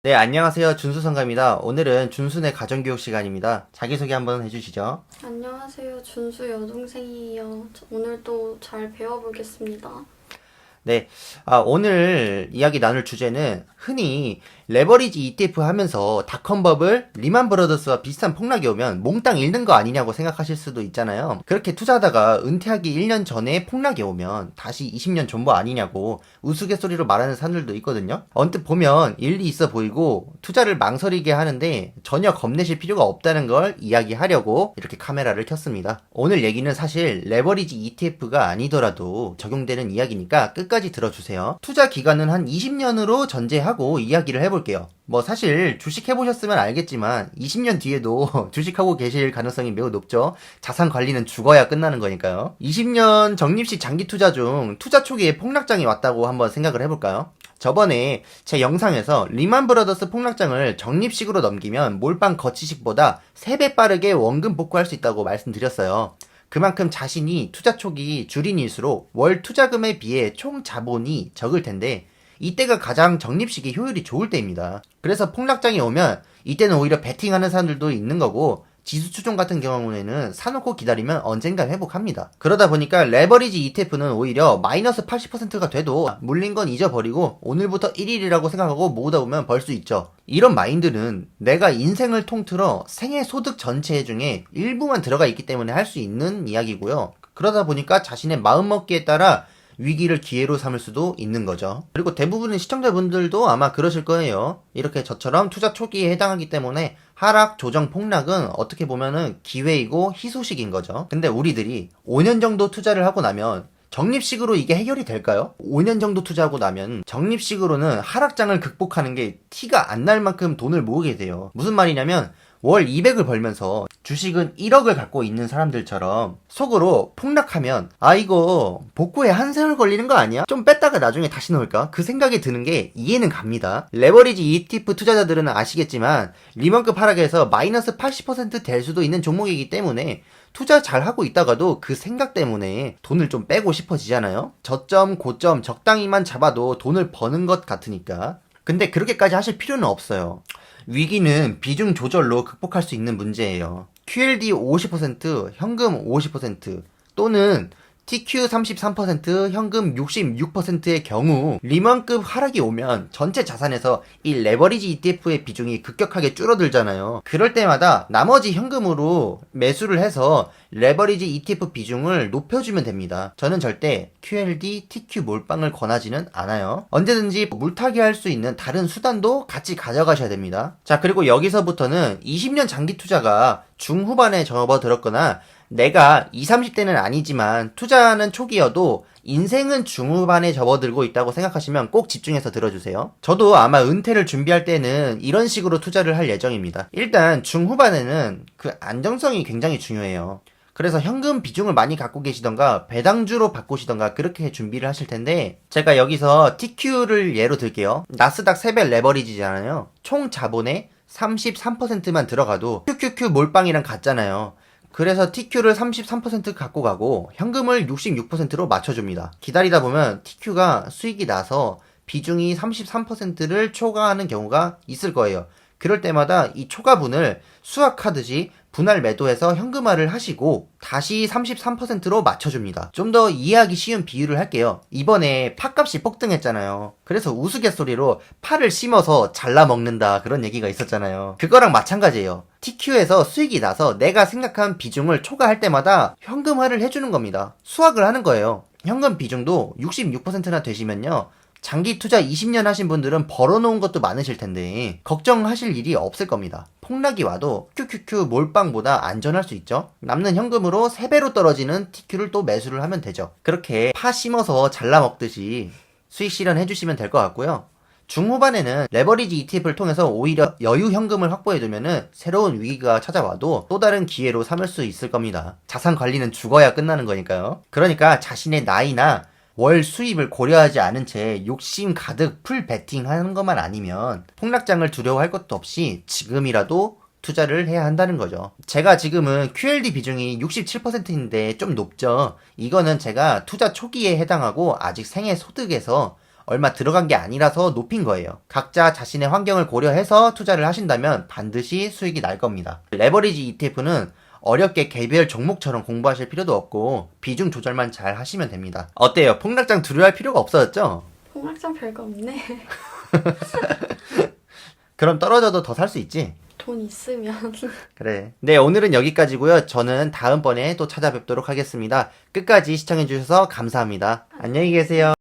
네, 안녕하세요. 준수성가입니다. 오늘은 준순의 가정교육 시간입니다. 자기소개 한번 해주시죠. 안녕하세요. 준수 여동생이에요. 오늘도 잘 배워보겠습니다. 네, 오늘 이야기 나눌 주제는 흔히 레버리지 ETF 하면서 닷컴버블, 리만 브러더스와 비슷한 폭락이 오면 몽땅 잃는 거 아니냐고 생각하실 수도 있잖아요. 그렇게 투자하다가 은퇴하기 1년 전에 폭락이 오면 다시 20년 존버 아니냐고 우스갯소리로 말하는 사람들도 있거든요. 언뜻 보면 일리 있어 보이고 투자를 망설이게 하는데 전혀 겁내실 필요가 없다는 걸 이야기하려고 이렇게 카메라를 켰습니다. 오늘 얘기는 사실 레버리지 ETF가 아니더라도 적용되는 이야기니까 끝까지 들어주세요. 투자 기간은 한 20년으로 전제하고 이야기를 해볼게요. 사실 주식 해보셨으면 알겠지만 20년 뒤에도 주식하고 계실 가능성이 매우 높죠. 자산 관리는 죽어야 끝나는 거니까요. 20년 적립식 장기 투자 중 투자 초기에 폭락장이 왔다고 한번 생각을 해볼까요? 저번에 제 영상에서 리만 브러더스 폭락장을 적립식으로 넘기면 몰빵 거치식보다 3배 빠르게 원금 복구할 수 있다고 말씀드렸어요. 그만큼 자신이 투자 초기 줄인일수록 월 투자금에 비해 총 자본이 적을 텐데 이때가 가장 적립식이 효율이 좋을 때입니다. 그래서 폭락장이 오면 이때는 오히려 베팅하는 사람들도 있는 거고 지수 추종 같은 경우에는 사놓고 기다리면 언젠가 회복합니다. 그러다 보니까 레버리지 ETF는 오히려 마이너스 80%가 돼도 물린 건 잊어버리고 오늘부터 1일이라고 생각하고 모으다 보면 벌 수 있죠. 이런 마인드는 내가 인생을 통틀어 생애 소득 전체 중에 일부만 들어가 있기 때문에 할 수 있는 이야기고요. 그러다 보니까 자신의 마음먹기에 따라 위기를 기회로 삼을 수도 있는 거죠. 그리고 대부분의 시청자분들도 아마 그러실 거예요. 이렇게 저처럼 투자 초기에 해당하기 때문에 하락, 조정, 폭락은 어떻게 보면은 기회이고 희소식인 거죠. 근데 우리들이 5년 정도 투자를 하고 나면 적립식으로 이게 해결이 될까요? 5년 정도 투자하고 나면 적립식으로는 하락장을 극복하는 게 티가 안 날 만큼 돈을 모으게 돼요. 무슨 말이냐면 월 200을 벌면서 주식은 1억을 갖고 있는 사람들처럼 속으로 폭락하면 이거 복구에 한 세월 걸리는 거 아니야? 좀 뺐다가 나중에 다시 넣을까? 그 생각이 드는 게 이해는 갑니다. 레버리지 ETF 투자자들은 아시겠지만 리먼급 하락에서 마이너스 80%될 수도 있는 종목이기 때문에 투자 잘하고 있다가도 그 생각 때문에 돈을 좀 빼고 싶어지잖아요. 저점, 고점 적당히만 잡아도 돈을 버는 것 같으니까. 근데 그렇게까지 하실 필요는 없어요. 위기는 비중 조절로 극복할 수 있는 문제예요. QLD 50%, 현금 50% 또는 TQ 33%, 현금 66%의 경우 리먼급 하락이 오면 전체 자산에서 이 레버리지 ETF의 비중이 급격하게 줄어들잖아요. 그럴 때마다 나머지 현금으로 매수를 해서 레버리지 ETF 비중을 높여주면 됩니다. 저는 절대 QLD, TQ 몰빵을 권하지는 않아요. 언제든지 물타기 할 수 있는 다른 수단도 같이 가져가셔야 됩니다. 자, 그리고 여기서부터는 20년 장기 투자가 중후반에 접어들었거나 내가 20, 30대는 아니지만 투자하는 초기여도 인생은 중후반에 접어들고 있다고 생각하시면 꼭 집중해서 들어주세요. 저도 아마 은퇴를 준비할 때는 이런 식으로 투자를 할 예정입니다. 일단 중후반에는 그 안정성이 굉장히 중요해요. 그래서 현금 비중을 많이 갖고 계시던가 배당주로 바꾸시던가 그렇게 준비를 하실 텐데 제가 여기서 TQ를 예로 들게요. 나스닥 3배 레버리지잖아요. 총 자본의 33%만 들어가도 QQQ 몰빵이랑 같잖아요. 그래서 TQ를 33% 갖고 가고 현금을 66%로 맞춰줍니다. 기다리다 보면 TQ가 수익이 나서 비중이 33%를 초과하는 경우가 있을 거예요. 그럴 때마다 이 초과분을 수학하듯이 분할 매도해서 현금화를 하시고 다시 33%로 맞춰줍니다. 좀 더 이해하기 쉬운 비유를 할게요. 이번에 팥값이 폭등했잖아요. 그래서 우스갯소리로 파를 심어서 잘라 먹는다 그런 얘기가 있었잖아요. 그거랑 마찬가지예요. TQ에서 수익이 나서 내가 생각한 비중을 초과할 때마다 현금화를 해주는 겁니다. 수학을 하는 거예요. 현금 비중도 66%나 되시면요. 장기 투자 20년 하신 분들은 벌어놓은 것도 많으실 텐데 걱정하실 일이 없을 겁니다. 폭락이 와도 QQQ 몰빵보다 안전할 수 있죠. 남는 현금으로 3배로 떨어지는 TQ를 또 매수를 하면 되죠. 그렇게 파 심어서 잘라 먹듯이 수익 실현해 주시면 될 것 같고요. 중후반에는 레버리지 ETF를 통해서 오히려 여유 현금을 확보해두면은 새로운 위기가 찾아와도 또 다른 기회로 삼을 수 있을 겁니다. 자산 관리는 죽어야 끝나는 거니까요. 그러니까 자신의 나이나 월 수입을 고려하지 않은 채 욕심 가득 풀 베팅 하는 것만 아니면 폭락장을 두려워할 것도 없이 지금이라도 투자를 해야 한다는 거죠. 제가 지금은 QLD 비중이 67%인데 좀 높죠. 이거는 제가 투자 초기에 해당하고 아직 생애 소득에서 얼마 들어간 게 아니라서 높인 거예요. 각자 자신의 환경을 고려해서 투자를 하신다면 반드시 수익이 날 겁니다. 레버리지 ETF는 어렵게 개별 종목처럼 공부하실 필요도 없고 비중 조절만 잘 하시면 됩니다. 어때요? 폭락장 두려워할 필요가 없어졌죠? 폭락장 별거 없네. 그럼 떨어져도 더 살 수 있지? 돈 있으면. 그래. 네, 오늘은 여기까지고요. 저는 다음번에 또 찾아뵙도록 하겠습니다. 끝까지 시청해주셔서 감사합니다. 안녕히 계세요.